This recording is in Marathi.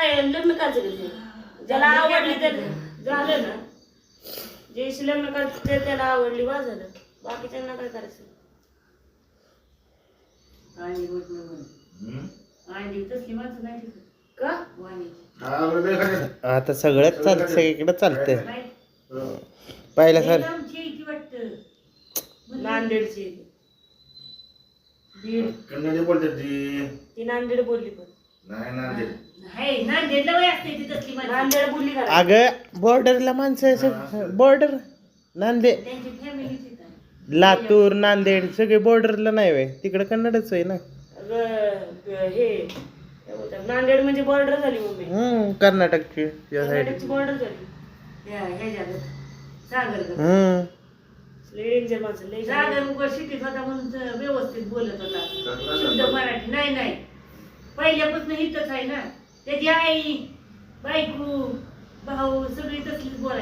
काय लग्न करायचं ज्याला आवडली तर झालं ना. ज्याशी लग्न करायचं त्याला आवडली वा झालं. बाकीच्यांना काय करायचं. आता सगळ्यात चालत सगळीकडे चालतंय पहिल्या सर नांदेडची बीड कन्नडी बोलते ती नांदेड बोलली पण नाही नांदेड नांदेड बोलली का अगं बॉर्डरला माणसं बॉर्डर नांदेड लातूर नांदेड सगळे बॉर्डरला नाही वे तिकडे कन्नडच आहे ना. हे काय बोलतात नांदेड म्हणजे बॉर्डर झाली मुंबई कर्नाटकची या साईड कर्नाटकची बॉर्डर झाली. लय डेंजर माणसं लय शिटीत होता म्हणून व्यवस्थित बोलत होता शुद्ध मराठी. नाही पहिल्यापासून इथंच आहे ना. त्याची आई बायको